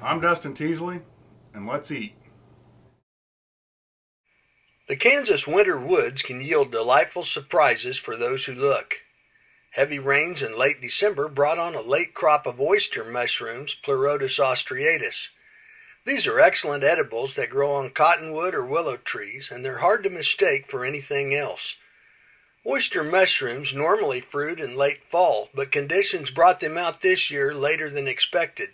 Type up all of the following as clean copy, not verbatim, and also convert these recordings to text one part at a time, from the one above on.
I'm Dustin Teasley, and let's eat. The Kansas winter woods can yield delightful surprises for those who look. Heavy rains in late December brought on a late crop of oyster mushrooms, Pleurotus austriatus. These are excellent edibles that grow on cottonwood or willow trees, and they're hard to mistake for anything else. Oyster mushrooms normally fruit in late fall, but conditions brought them out this year later than expected.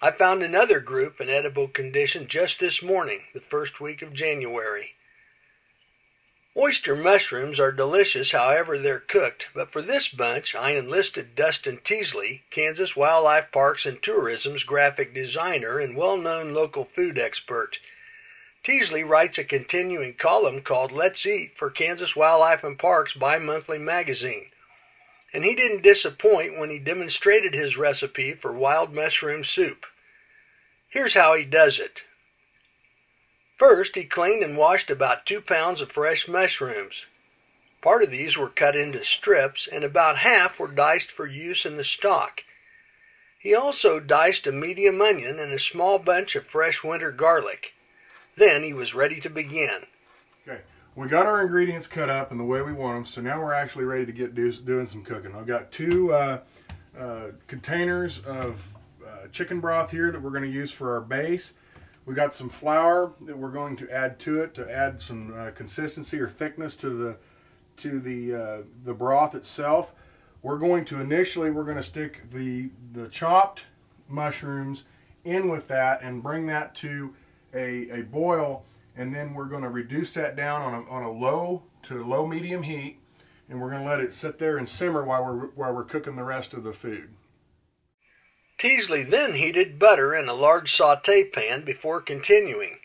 I found another group in edible condition just this morning, the first week of January. Oyster mushrooms are delicious however they're cooked, but for this bunch I enlisted Dustin Teasley, Kansas Wildlife Parks and Tourism's graphic designer and well-known local food expert. Teasley writes a continuing column called Let's Eat for Kansas Wildlife and Parks bi-monthly magazine. And he didn't disappoint when he demonstrated his recipe for wild mushroom soup. Here's how he does it. First, he cleaned and washed about 2 pounds of fresh mushrooms. Part of these were cut into strips, and about half were diced for use in the stock. He also diced a medium onion and a small bunch of fresh winter garlic. Then he was ready to begin. Okay, we got our ingredients cut up in the way we want them, so now we're actually ready to get doing some cooking. I've got 2 containers of chicken broth here that we're going to use for our base. We got some flour that we're going to add to it to add some consistency or thickness to the broth itself. We're going to stick the chopped mushrooms in with that and bring that to a boil, and then we're going to reduce that down on a low to low medium heat, and we're going to let it sit there and simmer while we're cooking the rest of the food. Teasley then heated butter in a large saute pan before continuing.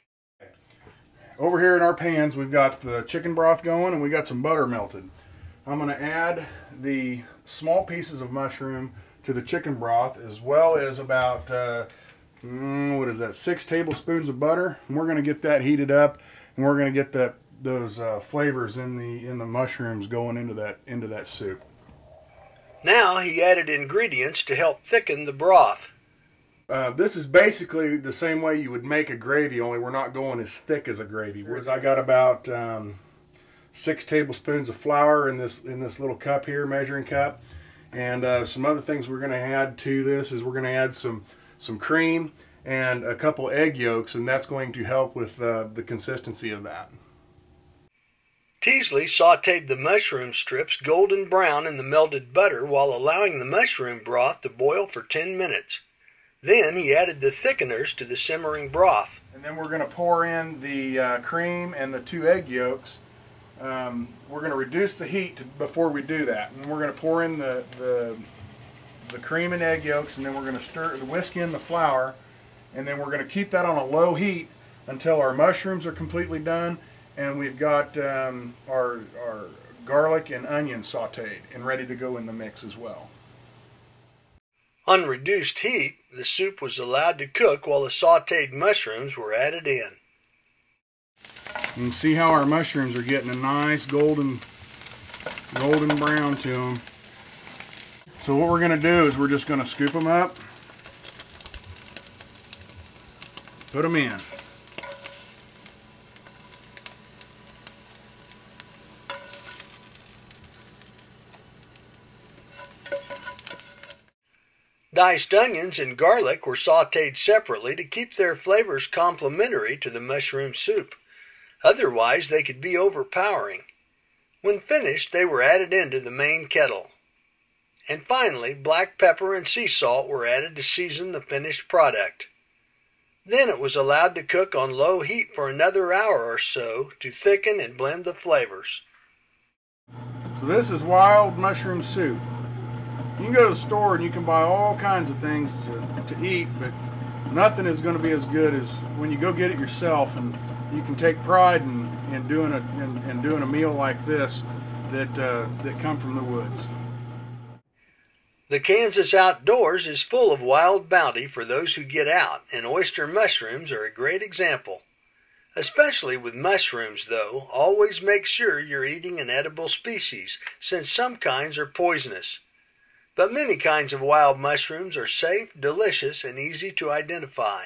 Over here in our pans we've got the chicken broth going and we got some butter melted. I'm going to add the small pieces of mushroom to the chicken broth, as well as about 6 tablespoons of butter. And we're going to get that heated up, and we're going to get those flavors in the mushrooms going into that soup. Now he added ingredients to help thicken the broth. This is basically the same way you would make a gravy, only we're not going as thick as a gravy. Whereas I got about 6 tablespoons of flour in this little cup here, measuring cup. And some other things we're going to add to this is we're going to add some cream and a couple egg yolks, and that's going to help with the consistency of that. Teasley sauteed the mushroom strips golden brown in the melted butter while allowing the mushroom broth to boil for 10 minutes. Then he added the thickeners to the simmering broth. And then we're going to pour in the cream and the 2 egg yolks. We're going to reduce the heat before we do that. And we're going to pour in the cream and egg yolks, and then we're going to whisk in the flour, and then we're going to keep that on a low heat until our mushrooms are completely done. And we've got our garlic and onion sauteed and ready to go in the mix as well. On reduced heat, the soup was allowed to cook while the sauteed mushrooms were added in. You can see how our mushrooms are getting a nice golden brown to them. So what we're going to do is we're just going to scoop them up, put them in. Diced onions and garlic were sauteed separately to keep their flavors complementary to the mushroom soup. Otherwise, they could be overpowering. When finished, they were added into the main kettle. And finally, black pepper and sea salt were added to season the finished product. Then it was allowed to cook on low heat for another hour or so to thicken and blend the flavors. So this is wild mushroom soup. You can go to the store and you can buy all kinds of things to eat, but nothing is going to be as good as when you go get it yourself, and you can take pride in doing a meal like this that come from the woods. The Kansas outdoors is full of wild bounty for those who get out, and oyster mushrooms are a great example. Especially with mushrooms, though, always make sure you're eating an edible species, since some kinds are poisonous. But many kinds of wild mushrooms are safe, delicious, and easy to identify.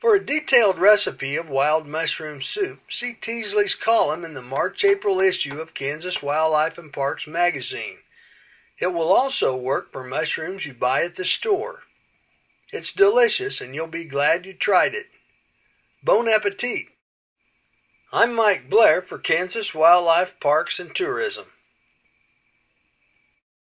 For a detailed recipe of wild mushroom soup, see Teasley's column in the March-April issue of Kansas Wildlife and Parks magazine. It will also work for mushrooms you buy at the store. It's delicious and you'll be glad you tried it. Bon appetit! I'm Mike Blair for Kansas Wildlife, Parks, and Tourism.